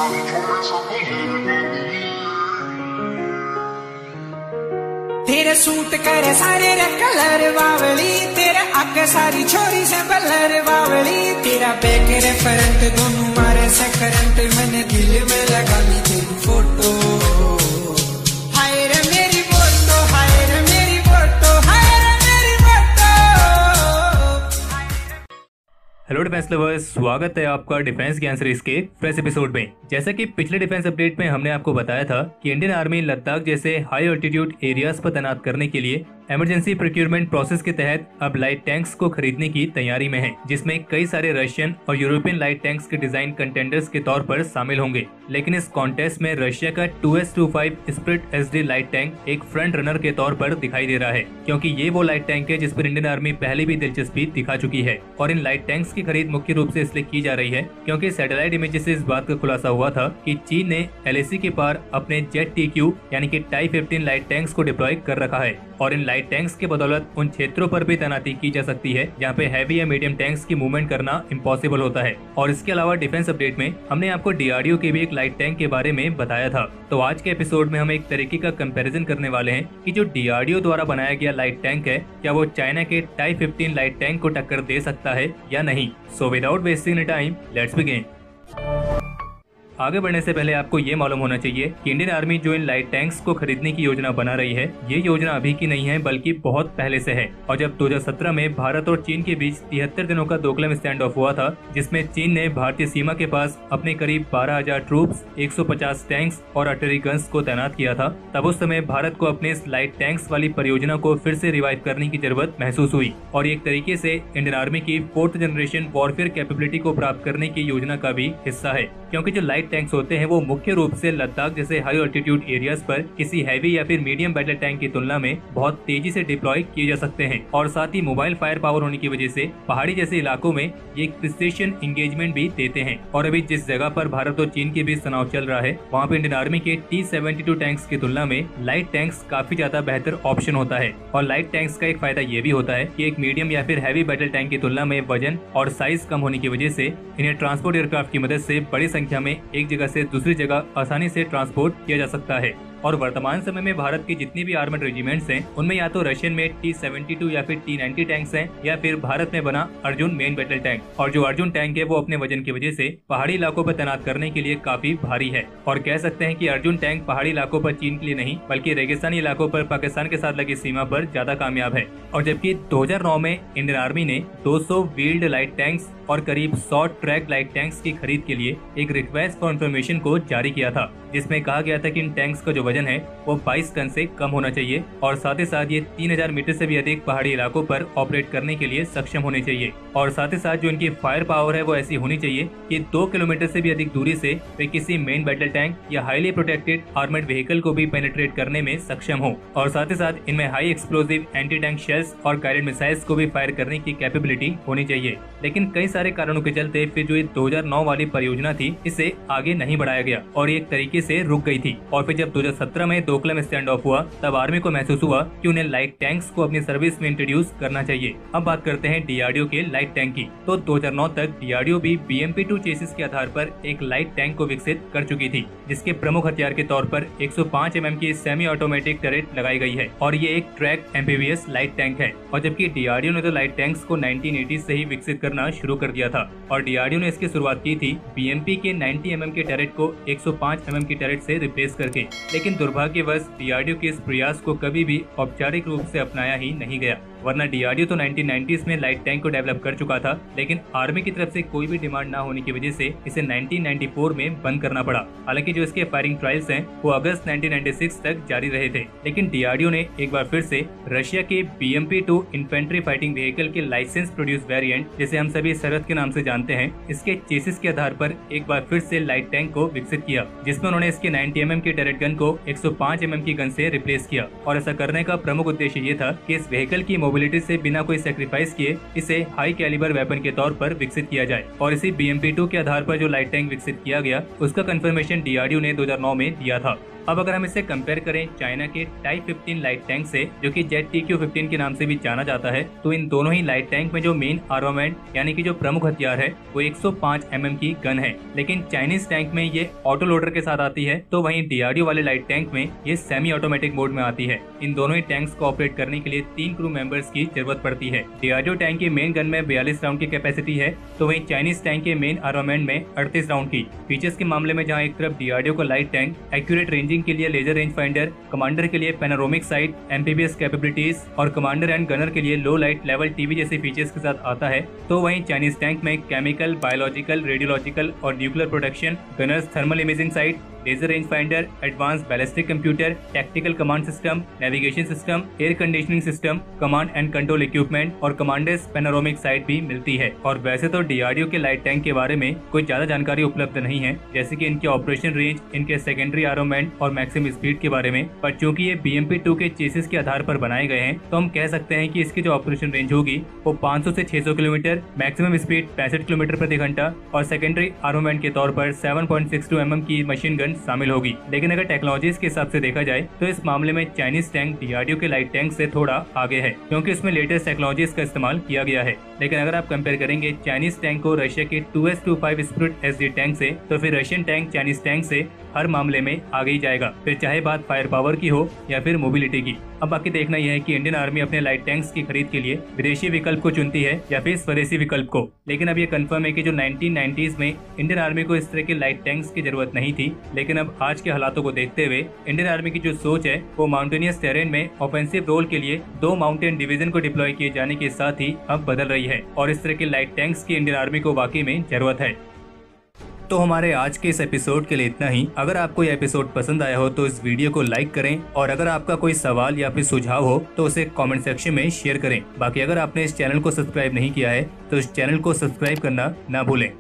तेरे सूट करे सारे रे कलर बावली, तेरे आगे सारी छोरी से बलर बावली, तेरा बैक रे फ्रंट दोनों मारे से करंट, मैंने दिल में लगा ली तेरी फोटो। हाय रे मेरी फोटो, हाय रे मेरी फोटो, हाय रे मेरी फोटो। हेलो डिफेंस लवर्स, स्वागत है आपका डिफेंस ज्ञान सीरीज के फ्रेश एपिसोड में। जैसा कि पिछले डिफेंस अपडेट में हमने आपको बताया था कि इंडियन आर्मी लद्दाख जैसे हाई ऑल्टीट्यूड एरियाज पर तैनात करने के लिए इमरजेंसी प्रोक्योरमेंट प्रोसेस के तहत अब लाइट टैंक्स को खरीदने की तैयारी में है, जिसमें कई सारे रशियन और यूरोपियन लाइट टैंक्स के डिजाइन कंटेंडर्स के तौर पर शामिल होंगे। लेकिन इस कॉन्टेस्ट में रशिया का 2S25 split SD light tank एक फ्रंट रनर के तौर पर दिखाई दे रहा है, क्योंकि ये वो लाइट टैंक है जिस पर इंडियन आर्मी पहले भी दिलचस्पी दिखा चुकी है। और इन लाइट टैंक्स की खरीद मुख्य रूप से इसलिए की जा रही है क्योंकि सैटेलाइट इमेजेस से इस बात का खुलासा हुआ था कि चीन ने LAC के पार अपने ZTQ यानी कि टाई 15 लाइट टैंक्स को डिप्लॉय कर रखा है, और इन लाइट टैंक्स के बदौलत उन क्षेत्रों पर भी तैनाती की जा सकती है जहां पे हैवी या मीडियम टैंक्स की मूवमेंट करना इम्पॉसिबल होता है। और इसके अलावा डिफेंस अपडेट में हमने आपको DRDO के भी एक लाइट टैंक के बारे में बताया था। तो आज के एपिसोड में हम एक तरीके का कंपैरिजन करने वाले हैं कि जो DRDO द्वारा बनाया गया लाइट टैंक है, क्या वो चाइना के टाई 15 लाइट टैंक को टक्कर दे सकता है या नहीं। So without wasting time, let's begin. आगे बढ़ने से पहले आपको ये मालूम होना चाहिए कि इंडियन आर्मी जो इन लाइट टैंक्स को खरीदने की योजना बना रही है, ये योजना अभी की नहीं है बल्कि बहुत पहले से है। और जब 2017 में भारत और चीन के बीच 73 दिनों का दोकलम स्टैंड ऑफ हुआ था, जिसमें चीन ने भारतीय सीमा के पास अपने करीब 12,000 ट्रूप्स, 150 टैंक्स और आर्टिलरी गन्स को तैनात किया था, तब उस समय भारत को अपने इस लाइट टैंक्स वाली परियोजना को फिर से रिवाइव करने की जरूरत महसूस हुई। और एक तरीके से इंडियन आर्मी की 4th जनरेशन वॉरफेयर कैपेबिलिटी को प्राप्त करने की योजना का भी हिस्सा है, क्योंकि जो लाइट टैंक्स होते हैं वो मुख्य रूप से लद्दाख जैसे हाई ऑल्टीट्यूड एरियाज पर किसी हैवी या फिर मीडियम बैटल टैंक की तुलना में बहुत तेजी से डिप्लॉय किए जा सकते हैं, और साथ ही मोबाइल फायर पावर होने की वजह से पहाड़ी जैसे इलाकों में ये प्रिसिशन एंगेजमेंट भी देते हैं। और अभी जिस जगह पर भारत और चीन के बीच तनाव चल रहा है, वहाँ पे इंडियन आर्मी के T-72 टैंक्स की तुलना में लाइट टैंक्स काफी ज्यादा बेहतर ऑप्शन होता है। और लाइट टैंक्स का एक फायदा ये भी होता है कि एक मीडियम या फिर हैवी बैटल टैंक की तुलना में वजन और साइज कम होने की वजह से इन्हें ट्रांसपोर्ट एयरक्राफ्ट की मदद से बड़ी संख्या में एक जगह से दूसरी जगह आसानी से ट्रांसपोर्ट किया जा सकता है। और वर्तमान समय में भारत की जितनी भी आर्मड रेजिमेंट्स हैं, उनमें या तो रशियन में T-72 या फिर T-90 टैंक्स हैं, या फिर भारत में बना अर्जुन मेन बैटल टैंक। और जो अर्जुन टैंक है वो अपने वजन की वजह से पहाड़ी इलाकों पर तैनात करने के लिए काफी भारी है। और कह सकते हैं कि अर्जुन टैंक पहाड़ी इलाकों पर चीन के लिए नहीं बल्कि रेगिस्तानी इलाकों पर पाकिस्तान के साथ लगी सीमा पर ज्यादा कामयाब है। और जबकि 2009 में इंडियन आर्मी ने 200 व्हील्ड लाइट टैंक्स और करीब 100 ट्रैक लाइट टैंक्स की खरीद के लिए एक रिक्वेस्ट फॉर इन्फॉर्मेशन को जारी किया था, जिसमें कहा गया था कि इन टैंक्स का जो वजन है वो 22 टन से कम होना चाहिए, और साथ ही साथ ये 3000 मीटर से भी अधिक पहाड़ी इलाकों पर ऑपरेट करने के लिए सक्षम होने चाहिए। और साथ ही साथ जो इनकी फायर पावर है वो ऐसी होनी चाहिए कि 2 किलोमीटर से भी अधिक दूरी से वे किसी मेन बैटल टैंक या हाईली प्रोटेक्टेड आर्मर्ड व्हीकल को भी पेनिट्रेट करने में सक्षम हो। और साथ ही साथ इनमें high explosive anti tank shells और गाइडेड मिसाइल्स को भी फायर करने की कैपेबिलिटी होनी चाहिए। लेकिन कई सारे कारणों के चलते फिर जो 2009 वाली परियोजना थी, इसे आगे नहीं बढ़ाया गया और एक तरीके से रुक गई थी। और फिर जब 2017 में दोकलम स्टैंड ऑफ हुआ, तब आर्मी को महसूस हुआ कि उन्हें लाइट टैंक्स को अपनी सर्विस में इंट्रोड्यूस करना चाहिए। अब बात करते हैं DRDO के लाइट टैंक की। तो 2009 तक DRDO भी BMP-2 चेसिस के आधार पर एक लाइट टैंक को विकसित कर चुकी थी, जिसके प्रमुख हथियार के तौर पर 105 mm की सेमी ऑटोमेटिक टरेट लगाई गई है, और ये एक ट्रैक एम्फीबियस लाइट टैंक है। और जबकि DRDO ने तो लाइट टैंक्स को 1980 से ही विकसित करना शुरू कर दिया था, और DRDO ने इसकी शुरुआत की थी BMP के 90 mm के टरेट को 105 mm की टरेट से रिप्लेस करके। लेकिन दुर्भाग्यवश DRDO के इस प्रयास को कभी भी औपचारिक रूप से अपनाया ही नहीं गया, वरना DRDO तो 1990s में लाइट टैंक को डेवलप कर चुका था, लेकिन आर्मी की तरफ से कोई भी डिमांड ना होने की वजह से इसे 1994 में बंद करना पड़ा। हालांकि जो इसके फायरिंग ट्रायल्स हैं वो अगस्त 1996 तक जारी रहे थे, लेकिन DRDO ने एक बार फिर से रशिया के BMP-2 इन्फेंट्री फाइटिंग व्हीकल के लाइसेंस प्रोड्यूस वेरिएंट, जिसे हम सभी सरहद के नाम से जानते हैं, इसके चेसिस के आधार पर एक बार फिर से लाइट टैंक को विकसित किया, जिसमें उन्होंने इसके 90 mm की टरेट गन को 105 mm की गन से रिप्लेस किया। और ऐसा करने का प्रमुख उद्देश्य ये था कि इस व्हीकल की मोबिलिटी से बिना कोई सेक्रीफाइस किए इसे हाई कैलिबर वेपन के तौर पर विकसित किया जाए। और इसी BMP-2 के आधार पर जो लाइट टैंक विकसित किया गया, उसका कंफर्मेशन DRDO ने 2009 में दिया था। अब अगर हम इसे कंपेयर करें चाइना के टाइप 15 लाइट टैंक से, जो कि ZTQ-15 के नाम से भी जाना जाता है, तो इन दोनों ही लाइट टैंक में जो मेन आर्मामेंट यानी कि जो प्रमुख हथियार है वो 105 mm की गन है। लेकिन चाइनीज टैंक में ये ऑटो लोडर के साथ आती है, तो वहीं DRDO वाले लाइट टैंक में ये सेमी ऑटोमेटिक मोड में आती है। इन दोनों ही टैंक्स को ऑपरेट करने के लिए 3 क्रू मेंबर्स की जरूरत पड़ती है। DRDO टैंक की मेन गन में 42 राउंड की कैपेसिटी है, तो वहीं चाइनीज टैंक के मेन आर्मामेंट में 38 राउंड की। फीचर्स के मामले में जहां एक तरफ DRDO का लाइट टैंक एक्यूरेट रेंजिंग के लिए लेजर रेंज फाइंडर, कमांडर के लिए पैनोरामिक साइट, एम्फीबियस कैपेबिलिटीज और कमांडर एंड गनर के लिए लो लाइट लेवल टीवी जैसे फीचर्स के साथ आता है, तो वहीं चाइनीज टैंक में केमिकल, बायोलॉजिकल, रेडियोलॉजिकल और nuclear protection, gunner's thermal imaging sight, laser range finder, advance ballistic computer, tactical command system, navigation system, air conditioning system, command and control equipment और कमांडर्स पैनोरामिक साइट भी मिलती है। और वैसे तो DRDO के light tank के बारे में कोई ज्यादा जानकारी उपलब्ध नहीं है, जैसे कि इनके ऑपरेशन रेंज, इनके सेकेंडरी आर्मामेंट और मैक्सिमम स्पीड के बारे में, पर चूंकि ये BMP-2 के चेसिस के आधार पर बनाए गए हैं, तो हम कह सकते हैं कि इसकी जो ऑपरेशन रेंज होगी वो 500 से 600 किलोमीटर, मैक्सिमम स्पीड 65 किलोमीटर प्रति घंटा और सेकेंडरी आर्मामेंट के तौर पर 7.62 mm की मशीन गन शामिल होगी। लेकिन अगर टेक्नोलॉजीज के हिसाब से देखा जाए तो इस मामले में चाइनीज टैंक DRDO के लाइट टैंक से थोड़ा आगे है, क्योंकि इसमें लेटेस्ट टेक्नोलॉजीज का इस्तेमाल किया गया है। लेकिन अगर आप कंपेयर करेंगे चाइनीज टैंक को रशिया के 2S-25 स्पिरिट SD टैंक से, तो फिर रशियन टैंक चाइनीज टैंक से हर मामले में आगे ही जाएगा, फिर चाहे बात फायर पावर की हो या फिर मोबिलिटी की। अब बाकी देखना यह है कि इंडियन आर्मी अपने लाइट टैंक्स की खरीद के लिए विदेशी विकल्प को चुनती है या फिर स्वदेशी विकल्प को। लेकिन अब ये कंफर्म है कि जो 1990s में इंडियन आर्मी को इस तरह के लाइट टैंक्स की जरूरत नहीं थी, लेकिन अब आज के हालातों को देखते हुए इंडियन आर्मी की जो सोच है वो माउंटेनियस टेरेन में ऑफेंसिव रोल के लिए 2 माउंटेन डिवीजन को डिप्लॉय किए जाने के साथ ही अब बदल रही है और इस तरह के लाइट टैंक्स की इंडियन आर्मी को वाकई में जरूरत है। तो हमारे आज के इस एपिसोड के लिए इतना ही। अगर आपको यह एपिसोड पसंद आया हो तो इस वीडियो को लाइक करें, और अगर आपका कोई सवाल या फिर सुझाव हो तो उसे कमेंट सेक्शन में शेयर करें। बाकी अगर आपने इस चैनल को सब्सक्राइब नहीं किया है तो इस चैनल को सब्सक्राइब करना ना भूलें।